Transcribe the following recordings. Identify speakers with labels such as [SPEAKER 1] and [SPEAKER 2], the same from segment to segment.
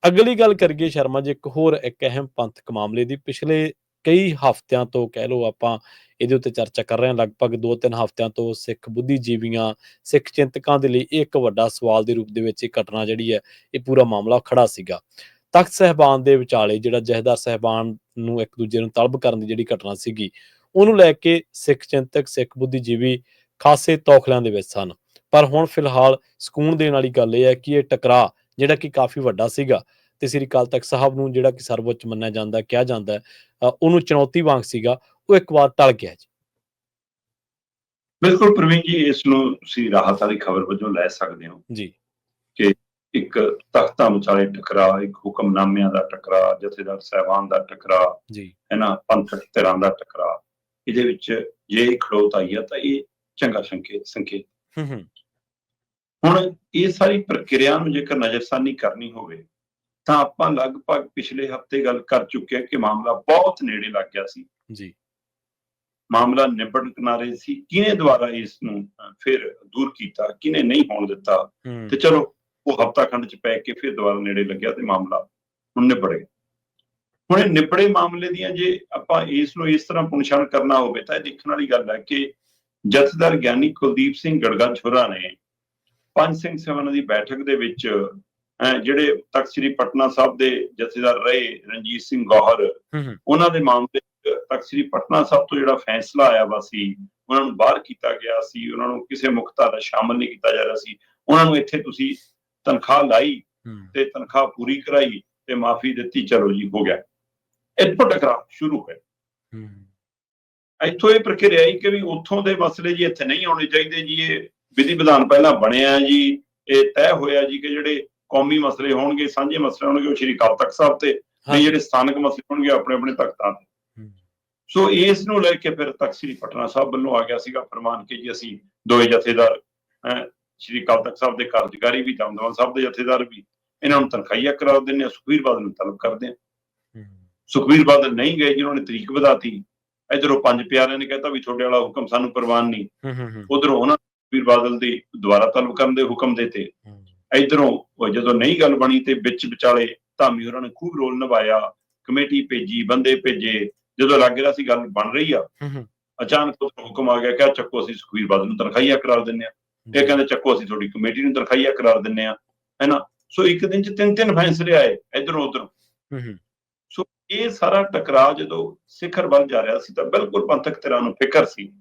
[SPEAKER 1] ਅਗਲੀ ਗੱਲ ਕਰੀਏ ਸ਼ਰਮਾ ਜੀ ਇੱਕ ਅਹਿਮ ਪੰਥਕ ਮਾਮਲੇ ਦੀ। ਪਿਛਲੇ ਕਈ ਹਫ਼ਤਿਆਂ ਤੋਂ ਕਹਿ ਲਓ ਆਪਾਂ ਇਹਦੇ ਉੱਤੇ ਚਰਚਾ ਕਰ ਰਹੇ ਹਾਂ, ਲਗਭਗ 2-3 ਹਫ਼ਤਿਆਂ ਤੋਂ ਸਿੱਖ ਬੁੱਧੀਜੀਵੀਆਂ, ਸਿੱਖ ਚਿੰਤਕਾਂ ਦੇ ਲਈ ਇਹ ਇੱਕ ਵੱਡਾ ਸਵਾਲ ਦੇ ਰੂਪ ਦੇ ਵਿੱਚ ਇਹ ਘਟਨਾ ਜਿਹੜੀ ਹੈ, ਇਹ ਪੂਰਾ ਮਾਮਲਾ ਖੜਾ ਸੀਗਾ। ਤਖ਼ਤ ਸਾਹਿਬਾਨ ਦੇ ਵਿਚਾਲੇ ਜਿਹੜਾ ਜਥੇਦਾਰ ਸਾਹਿਬਾਨ ਨੂੰ ਇੱਕ ਦੂਜੇ ਨੂੰ ਤਲਬ ਕਰਨ ਦੀ ਜਿਹੜੀ ਘਟਨਾ ਸੀਗੀ, ਉਹਨੂੰ ਲੈ ਕੇ ਸਿੱਖ ਚਿੰਤਕ, ਸਿੱਖ ਬੁੱਧੀਜੀਵੀ ਖਾਸੇ ਤੌਖਲਿਆਂ ਦੇ ਵਿੱਚ ਸਨ। ਪਰ ਹੁਣ ਫਿਲਹਾਲ ਸਕੂਨ ਦੇਣ ਵਾਲੀ ਗੱਲ ਇਹ ਹੈ ਕਿ ਇਹ ਟਕਰਾਅ ਜਿਹੜਾ ਕਿ ਕਾਫ਼ੀ ਵੱਡਾ ਸੀਗਾ ਤੇ ਸ੍ਰੀ ਅਕਾਲ ਤਖ਼ਤ ਸਾਹਿਬ ਨੂੰ ਜਿਹੜਾ ਕਿ ਸਰਵਉੱਚ ਮੰਨਿਆ ਜਾਂਦਾ, ਕਿਹਾ ਜਾਂਦਾ, ਉਹਨੂੰ ਚੁਣੌਤੀ ਵਾਂਗ ਸੀਗਾ, ਉਹ ਇੱਕ ਵਾਰ ਟਲ ਗਿਆ ਜੀ।
[SPEAKER 2] ਬਿਲਕੁਲ ਪ੍ਰਵੀਨ ਜੀ, ਇਸ ਨੂੰ ਤੁਸੀਂ ਰਾਹਤ ਵਾਲੀ ਖਬਰ ਵਜੋਂ ਲੈ ਸਕਦੇ ਹੋ
[SPEAKER 1] ਜੀ
[SPEAKER 2] ਕਿ ਇੱਕ ਤਖ਼ਤਾਂ ਵਿਚਾਲੇ ਟਕਰਾਅ, ਇੱਕ ਹੁਕਮਨਾਮਿਆਂ ਦਾ ਟਕਰਾਅ, ਜਥੇਦਾਰ ਸਾਹਿਬਾਨ ਦਾ ਟਕਰਾਅ,
[SPEAKER 1] ਜੀ
[SPEAKER 2] ਇਹਨਾਂ ਪੰਥਕ ਧਿਰਾਂ ਦਾ ਟਕਰਾਅ, ਇਹਦੇ ਵਿੱਚ ਜੇ ਖੜੋਤ ਆਈ ਆ ਤਾਂ ਇਹ ਚੰਗਾ ਸੰਕੇਤ। ਹੁਣ ਇਹ ਸਾਰੀ ਪ੍ਰਕਿਰਿਆ ਨੂੰ ਜੇਕਰ ਨਜ਼ਰਸਾਨੀ ਕਰਨੀ ਹੋਵੇ ਤਾਂ ਆਪਾਂ ਲਗਭਗ ਪਿਛਲੇ ਹਫ਼ਤੇ ਗੱਲ ਕਰ ਚੁੱਕੇ ਹਾਂ ਕਿ ਮਾਮਲਾ ਬਹੁਤ ਨੇੜੇ ਲੱਗ ਗਿਆ ਸੀ
[SPEAKER 1] ਜੀ।
[SPEAKER 2] ਮਾਮਲਾ ਨਿਬੜਨ ਕਿਨਾਰੇ ਸੀ। ਕਿਹਨੇ ਦੁਆਰਾ ਇਸ ਨੂੰ ਫਿਰ ਦੂਰ ਕੀਤਾ, ਕਿਹਨੇ ਨਹੀਂ ਹੋਣ ਦਿੱਤਾ, ਤੇ ਚਲੋ ਉਹ ਹਫ਼ਤਾ ਖੰਡ ਚ ਪੈ ਕੇ ਫਿਰ ਦੁਬਾਰਾ ਨੇੜੇ ਲੱਗਿਆ ਤੇ ਮਾਮਲਾ ਹੁਣ ਨਿਬੜ ਗਿਆ। ਹੁਣ ਇਹ ਨਿਬੜੇ ਮਾਮਲੇ ਦੀਆਂ ਜੇ ਆਪਾਂ ਇਸ ਨੂੰ ਇਸ ਤਰ੍ਹਾਂ ਪੁਨਛਾਣ ਕਰਨਾ ਹੋਵੇ ਤਾਂ ਇਹ ਦੇਖਣ ਵਾਲੀ ਗੱਲ ਹੈ ਕਿ ਜਥੇਦਾਰ ਗਿਆਨੀ ਕੁਲਦੀਪ ਸਿੰਘ ਗੜਗੱਜ ਹੋਰਾਂ ਨੇ ਪੰਜ ਸਿੰਘ ਸਭਾ ਦੀ ਬੈਠਕ ਦੇ ਵਿੱਚ ਜਿਹੜੇ ਤਖ਼ਤ ਸ੍ਰੀ ਪਟਨਾ ਸਾਹਿਬ ਦੇ ਜਥੇਦਾਰ ਰਹੇ ਰਣਜੀਤ ਸਿੰਘ ਗੌਹਰ, ਉਹਨਾਂ ਦੇ ਮਾਮਲੇ ਤਖ਼ਤ ਸ੍ਰੀ ਪਟਨਾ ਸਾਹਿਬ ਤੋਂ ਜਿਹੜਾ ਫੈਸਲਾ ਆਇਆ ਵਾ ਸੀ, ਉਹਨਾਂ ਨੂੰ ਬਾਹਰ ਕੀਤਾ ਗਿਆ ਸੀ, ਉਹਨਾਂ ਨੂੰ ਕਿਸੇ ਮੁੱਖ ਧਾਰਾ ਸ਼ਾਮਲ ਨਹੀਂ ਕੀਤਾ ਜਾ ਰਿਹਾ ਸੀ, ਉਹਨਾਂ ਨੂੰ ਇੱਥੇ ਤੁਸੀਂ ਤਨਖਾਹ ਲਾਈ ਤੇ ਤਨਖਾਹ ਪੂਰੀ ਕਰਾਈ ਤੇ ਮਾਫੀ ਦਿੱਤੀ, ਚਲੋ ਜੀ ਹੋ ਗਿਆ। ਇੱਥੋਂ ਟਕਰਾਅ ਸ਼ੁਰੂ ਹੋਇਆ। ਇੱਥੋਂ ਇਹ ਪ੍ਰਕਿਰਿਆ ਆਈ ਕਿ ਵੀ ਉੱਥੋਂ ਦੇ ਮਸਲੇ ਜੀ ਇੱਥੇ ਨਹੀਂ ਆਉਣੇ ਚਾਹੀਦੇ ਜੀ, ਇਹ ਵਿਧੀ ਵਿਧਾਨ ਪਹਿਲਾਂ ਬਣਿਆ ਜੀ, ਇਹ ਤੈਅ ਹੋਇਆ ਜੀ ਕਿ ਜਿਹੜੇ ਕੌਮੀ ਮਸਲੇ ਹੋਣਗੇ, ਸਾਂਝੇ ਮਸਲੇ ਹੋਣਗੇ, ਉਹ ਸ੍ਰੀ ਅਕਾਲ ਤਖ਼ਤ ਸਾਹਿਬ ਤੇ, ਨਹੀਂ ਜਿਹੜੇ ਸਥਾਨਕ ਮਸਲੇ ਹੋਣਗੇ ਆਪਣੇ ਆਪਣੇ ਤਖ਼ਤਾਂ ਤੇ। ਸੋ ਇਸ ਨੂੰ ਲੈ ਕੇ ਫਿਰ ਤਖ਼ਤ ਸ੍ਰੀ ਪਟਨਾ ਸਾਹਿਬ ਵੱਲੋਂ ਆ ਗਿਆ ਸੀਗਾ ਫਰਮਾਨ ਕਿ ਜੀ ਅਸੀਂ ਦੋਵੇਂ ਜਥੇਦਾਰ, ਸ੍ਰੀ ਅਕਾਲ ਤਖ਼ਤ ਸਾਹਿਬ ਦੇ ਕਾਰਜਕਾਰੀ ਵੀ, ਦਮਦਮਾ ਸਾਹਿਬ ਦੇ ਜਥੇਦਾਰ ਵੀ, ਇਹਨਾਂ ਨੂੰ ਤਨਖਾਹੀਆ ਕਰਾ ਦਿੰਦੇ ਆ, ਸੁਖਬੀਰ ਬਾਦਲ ਨੂੰ ਤਲਬ ਕਰਦੇ ਆ। ਸੁਖਬੀਰ ਬਾਦਲ ਨਹੀਂ ਗਏ, ਜਿਨ੍ਹਾਂ ਨੇ ਤਰੀਕ ਵਧਾਤੀ। ਇੱਧਰੋਂ ਪੰਜ ਪਿਆਰਿਆਂ ਨੇ ਕਹਿਤਾ ਵੀ ਤੁਹਾਡੇ ਵਾਲਾ ਹੁਕਮ ਸਾਨੂੰ ਪ੍ਰਵਾਨ ਨਹੀਂ, ਉਧਰੋਂ ਉਹਨਾਂ ਸੁਖਬੀਰ ਬਾਦਲ ਦੀ ਦੁਬਾਰਾ ਤਲਬ ਕਰਨ ਦੇ ਹੁਕਮ ਦਿੱਤੇ। ਇੱਧਰੋਂ ਜਦੋਂ ਨਹੀਂ ਗੱਲ ਬਣੀ ਤੇ ਵਿੱਚ ਵਿਚਾਲੇ ਧਾਮੀ ਹੋਰਾਂ ਨੇ ਖੂਬ ਰੋਲ ਨਿਭਾਇਆ, ਕਮੇਟੀ ਭੇਜੀ, ਬੰਦੇ ਭੇਜੇ। ਜਦੋਂ ਲੱਗ ਰਿਹਾ ਸੀ ਗੱਲ ਬਣ ਰਹੀ ਆ, ਅਚਾਨਕ ਹੁਕਮ ਆ ਗਿਆ ਕਿ ਚੱਕੋ ਅਸੀਂ ਸੁਖਬੀਰ ਬਾਦਲ ਨੂੰ ਤਨਖਾਹੀਆ ਕਰਾ ਦਿੰਦੇ ਆ, ਇਹ ਕਹਿੰਦੇ ਚੱਕੋ ਅਸੀਂ ਤੁਹਾਡੀ ਕਮੇਟੀ ਨੂੰ ਤਨਖਾਹੀਆ ਕਰਾ ਦਿੰਦੇ ਆ, ਹੈਨਾ। ਸੋ ਇੱਕ ਦਿਨ ਚ ਤਿੰਨ ਫੈਸਲੇ ਆਏ ਇੱਧਰੋਂ ਉੱਧਰੋਂ। ਸੋ ਇਹ ਸਾਰਾ ਟਕਰਾਅ ਜਦੋਂ ਸਿਖਰ ਵੱਲ ਜਾ ਰਿਹਾ ਸੀ ਤਾਂ ਬਿਲਕੁਲ ਪੰਥਕ ਧਿਰਾਂ ਨੂੰ ਫਿਕਰ ਸੀ,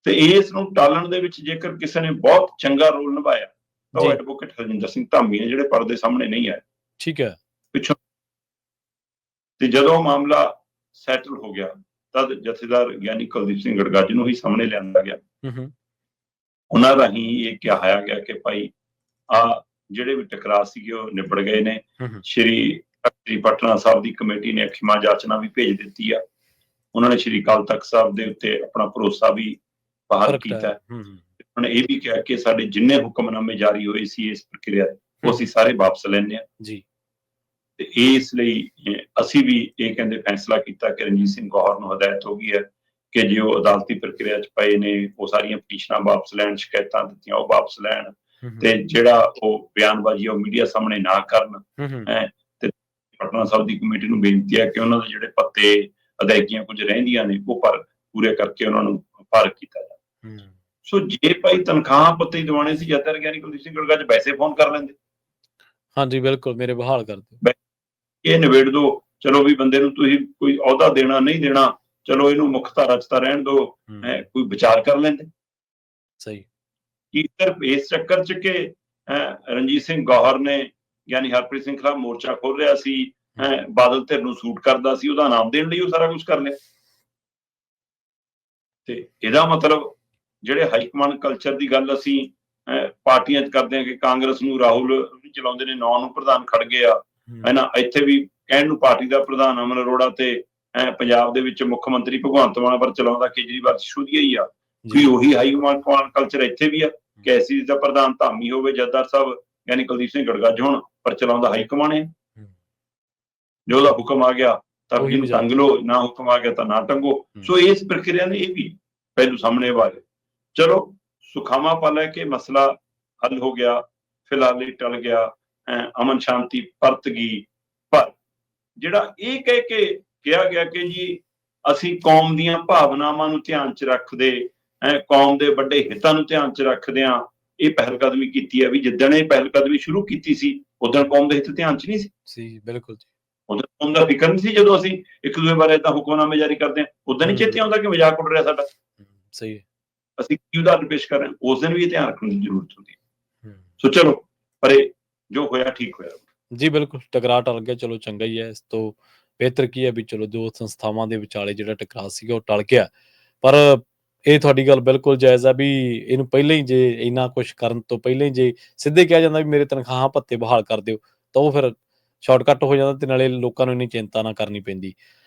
[SPEAKER 2] ਤੇ ਇਸ ਨੂੰ ਟਾਲਣ ਦੇ ਵਿੱਚ ਜੇਕਰ ਕਿਸੇ ਨੇ ਬਹੁਤ ਚੰਗਾ ਰੋਲ ਨਿਭਾਇਆ ਤਾਂ ਉਹ ਐਡਵੋਕੇਟ ਹਰਜਿੰਦਰ ਸਿੰਘ ਧਾਮੀ ਨੇ, ਜਿਹੜੇ ਪਰਦੇ ਸਾਹਮਣੇ ਨਹੀਂ ਆਏ। ਠੀਕ ਹੈ, ਪਿੱਛੋਂ। ਤੇ ਜਦੋਂ ਮਾਮਲਾ ਸੈਟਲ ਹੋ ਗਿਆ ਤਦ ਜਥੇਦਾਰ ਗਿਆਨੀ ਕੁਲਦੀਪ ਸਿੰਘ ਗੜਗੱਜ ਨੂੰ ਹੀ ਸਾਹਮਣੇ ਲਿਆਂਦਾ ਗਿਆ। ਉਹਨਾਂ ਰਾਹੀਂ ਇਹ ਕਿਹਾ ਗਿਆ ਕਿ ਭਾਈ ਆ ਜਿਹੜੇ ਵੀ ਟਕਰਾਅ ਸੀਗੇ ਉਹ ਨਿਬੜ ਗਏ ਨੇ। ਸ੍ਰੀ ਪਟਨਾ ਸਾਹਿਬ ਦੀ ਕਮੇਟੀ ਨੇ ਖਿਮਾ ਜਾਚਨਾ ਵੀ ਭੇਜ ਦਿੱਤੀ ਆ। ਉਹਨਾਂ ਨੇ ਸ੍ਰੀ ਅਕਾਲ ਤਖ਼ਤ ਸਾਹਿਬ ਦੇ ਉੱਤੇ ਆਪਣਾ ਭਰੋਸਾ ਵੀ ਬਾਹਰ ਕੀਤਾ। ਉਹਨਾਂ ਨੇ ਇਹ ਵੀ ਕਿਹਾ ਕਿ ਸਾਡੇ ਜਿੰਨੇ ਹੁਕਮਨਾਮੇ ਜਾਰੀ ਹੋਏ ਸੀ ਇਸ ਪ੍ਰਕਿਰਿਆ ਉਹ ਅਸੀਂ ਸਾਰੇ ਵਾਪਸ ਲੈਂਦੇ ਆ ਜੀ। ਤੇ ਇਸ ਲਈ ਅਸੀਂ ਵੀ ਇਹ ਕਹਿੰਦੇ ਫੈਸਲਾ ਕੀਤਾ ਕਿ ਰਣਜੀਤ ਸਿੰਘ ਗੌਹਰ ਨੂੰ ਹਦਾਇਤ ਹੋ ਗਈ ਹੈ ਕਿ ਜੇ ਉਹ ਅਦਾਲਤੀ ਪ੍ਰਕਿਰਿਆ ਚ ਪਏ ਨੇ ਉਹ ਸਾਰੀਆਂ ਪਟੀਸ਼ਨਾਂ ਵਾਪਸ ਲੈਣ, ਸ਼ਿਕਾਇਤਾਂ ਦਿੱਤੀਆਂ ਉਹ ਵਾਪਸ ਲੈਣ, ਤੇ ਜਿਹੜਾ ਉਹ ਬਿਆਨਬਾਜ਼ੀ ਉਹ ਮੀਡੀਆ ਸਾਹਮਣੇ ਨਾ ਕਰਨ। ਤੇ ਪਟਨਾ ਸਾਹਿਬ ਦੀ ਕਮੇਟੀ ਨੂੰ ਬੇਨਤੀ ਹੈ ਕਿ ਉਹਨਾਂ ਦੇ ਜਿਹੜੇ ਪੱਤੇ ਅਦਾਇਗੀਆਂ ਕੁਝ ਰਹਿੰਦੀਆਂ ਨੇ ਉਹ ਪੂਰੇ ਕਰਕੇ ਉਹਨਾਂ ਨੂੰ ਫਾਰਗ ਕੀਤਾ ਜਾਵੇ। ਸੋ ਜੇ ਭਾਈ ਤਨਖਾਹਾਂ ਪੱਤੇ ਦਿਵਾਣੇ ਸੀ ਜਥੇਦਾਰ ਗਿਆਨੀ ਕੁਲਦੀਪ ਸਿੰਘ ਗੜਗੱਜ ਵੈਸੇ ਫੋਨ ਕਰ ਲੈਂਦੇ। ਹਾਂਜੀ ਬਿਲਕੁਲ, ਮੇਰੇ ਬਹਾਲ ਕਰ ਦਿਓ, ਇਹ ਨਿਬੇੜ ਦੋ, ਚਲੋ ਵੀ ਬੰਦੇ ਨੂੰ ਤੁਸੀਂ ਕੋਈ ਅਹੁਦਾ ਦੇਣਾ ਨਹੀਂ ਦੇਣਾ, ਚਲੋ ਇਹਨੂੰ ਮੁੱਖ ਧਾਰਾ ਚ ਤਾਂ ਰਹਿਣ ਦੋ, ਕੋਈ ਵਿਚਾਰ ਕਰ ਲੈਂਦੇ। ਸਹੀ ਕੀ ਸਿਰਫ ਇਸ ਚੱਕਰ ਚ ਕਿ ਰਣਜੀਤ ਸਿੰਘ ਗੌਹਰ ਨੇ ਗਿਆਨੀ ਹਰਪ੍ਰੀਤ ਸਿੰਘ ਖਿਲਾਫ ਮੋਰਚਾ ਖੋਲ ਰਿਹਾ ਸੀ, ਬਾਦਲ ਧਿਰ ਨੂੰ ਸੂਟ ਕਰਦਾ ਸੀ, ਉਹਦਾ ਨਾਮ ਦੇਣ ਲਈ ਉਹ ਸਾਰਾ ਕੁਝ ਕਰ ਲਿਆ। ਤੇ ਇਹਦਾ ਮਤਲਬ ਜਿਹੜੇ ਹਾਈਕਮਾਂਡ ਕਲਚਰ ਦੀ ਗੱਲ ਅਸੀਂ ਪਾਰਟੀਆਂ ਚ ਕਰਦੇ ਹਾਂ ਕਿ ਕਾਂਗਰਸ ਨੂੰ ਰਾਹੁਲ ਚਲਾਉਂਦੇ ਨੇ, 9 ਨੂੰ ਪ੍ਰਧਾਨ ਖੜ ਗਏ ਆ, ਹੈਨਾ। ਇੱਥੇ ਵੀ ਕਹਿਣ ਨੂੰ ਪਾਰਟੀ ਦਾ ਪ੍ਰਧਾਨ ਅਮਨ ਅਰੋੜਾ ਤੇ ਪੰਜਾਬ ਦੇ ਵਿੱਚ ਮੁੱਖ ਮੰਤਰੀ ਭਗਵੰਤ ਮਾਨ ਪਰ ਚਲਾਉਂਦਾ ਕੇਜਰੀਵਾਲ ਸ਼ੁਧੀਆ ਹੀ ਆ। ਵੀ ਉਹੀ ਹਾਈਕਮਾਂਡ ਕਲਚਰ ਇੱਥੇ ਵੀ ਆ ਕਿ ਐਸੀ ਦਾ ਪ੍ਰਧਾਨ ਧਾਮੀ ਹੋਵੇ, ਜਥੇਦਾਰ ਸਾਹਿਬ ਯਾਨੀ ਕੁਲਦੀਪ ਸਿੰਘ ਗੜਗੱਜ ਹੋਣ, ਪਰ ਚਲਾਉਂਦਾ ਹਾਈਕਮਾਂਡ ਹੈ। ਜੋ ਉਹਦਾ ਹੁਕਮ ਆ ਗਿਆ ਤਾਂ ਉਹਨੂੰ ਟੰਗ ਲਓ, ਨਾ ਹੁਕਮ ਆ ਗਿਆ ਤਾਂ ਨਾ ਟੰਗੋ। ਸੋ ਇਸ ਪ੍ਰਕਿਰਿਆ ਨੇ ਇਹ ਵੀ ਪਹਿਲੂ ਸਾਹਮਣੇ ਵਾਲੇ। ਚਲੋ ਸੁਖਾਵਾਂ ਪਾ ਲੈ ਕੇ ਮਸਲਾ ਹੱਲ ਹੋ ਗਿਆ, ਫਿਲਹਾਲ ਇਹ ਟਲ ਗਿਆ। ਅਮਨ ਸ਼ਾਂਤੀ ਪਰਤ ਗਈ। ਪਰ ਜਿਹੜਾ ਇਹ ਕਹਿ ਕੇ ਕਿਹਾ ਗਿਆ ਕਿ ਜੀ ਅਸੀਂ ਕੌਮ ਦੀਆਂ ਭਾਵਨਾਵਾਂ ਨੂੰ ਧਿਆਨ 'ਚ ਰੱਖਦੇ, ਕੌਮ ਦੇ ਵੱਡੇ ਹਿੱਤਾਂ ਨੂੰ ਧਿਆਨ 'ਚ ਰੱਖਦਿਆਂ ਇਹ ਪਹਿਲਕਦਮੀ ਕੀਤੀ ਹੈ, ਵੀ ਜਿੱਦਣ ਇਹ ਪਹਿਲਕਦਮੀ ਸ਼ੁਰੂ ਕੀਤੀ ਸੀ ਉਦੋਂ ਕੌਮ ਦੇ ਹਿੱਤ ਧਿਆਨ 'ਚ ਨਹੀਂ ਸੀ।
[SPEAKER 1] ਬਿਲਕੁਲ ਜੀ।
[SPEAKER 2] ਉਦੋਂ ਕੌਮ ਦਾ ਫਿਕਰ ਨਹੀਂ ਸੀ। ਜਦੋਂ ਅਸੀਂ ਇੱਕ ਦੂਜੇ ਬਾਰੇ ਤਾਂ ਹੁਕਮਨਾਮੇ ਜਾਰੀ ਕਰਦੇ ਹਾਂ ਉਦੋਂ ਨਹੀਂ ਚੇਤੇ ਆਉਂਦਾ ਕਿ ਮਜ਼ਾਕ ਉੱਡ ਰਿਹਾ ਸਾਡਾ,
[SPEAKER 1] ਸਹੀ ਹੈ,
[SPEAKER 2] ਅਸੀਂ ਕੀ ਉਦਾਹਰਨ ਪੇਸ਼ ਕਰ ਰਹੇ ਹਾਂ, ਉਸ ਦਿਨ ਵੀ ਇਹ ਧਿਆਨ ਰੱਖਣ ਦੀ ਜ਼ਰੂਰਤ ਹੁੰਦੀ ਹੈ। ਸੋ ਚਲੋ, ਪਰ ਇਹ ਜੋ ਹੋਇਆ ਠੀਕ ਹੋਇਆ
[SPEAKER 1] ਜੀ। ਬਿਲਕੁਲ, ਟਕਰਾਅ ਟਲ ਗਿਆ, ਚਲੋ ਚੰਗਾ ਹੀ ਹੈ। ਇਸ ਤੋਂ ਬਿਹਤਰ ਕੀ ਹੈ ਵੀ ਚਲੋ ਦੋ ਸੰਸਥਾਵਾਂ ਦੇ ਵਿਚਾਲੇ ਜਿਹੜਾ ਟਕਰਾਅ ਸੀਗਾ ਉਹ ਟਲ ਗਿਆ। ਪਰ ਇਹ ਤੁਹਾਡੀ ਗੱਲ ਬਿਲਕੁਲ ਜਾਇਜ਼ ਆ ਵੀ ਇਹਨੂੰ ਪਹਿਲਾਂ ਹੀ ਜੇ ਇੰਨਾ ਕੁਛ ਕਰਨ ਤੋਂ ਪਹਿਲਾਂ ਹੀ ਜੇ ਸਿੱਧੇ ਕਿਹਾ ਜਾਂਦਾ ਵੀ ਮੇਰੇ ਤਨਖਾਹਾਂ ਭੱਤੇ ਬਹਾਲ ਕਰ ਦਿਓ ਤਾਂ ਉਹ ਫਿਰ ਸ਼ਾਰਟਕੱਟ ਹੋ ਜਾਂਦਾ ਤੇ ਨਾਲੇ ਲੋਕਾਂ ਨੂੰ ਇੰਨੀ ਚਿੰਤਾ ਨਾ ਕਰਨੀ ਪੈਂਦੀ।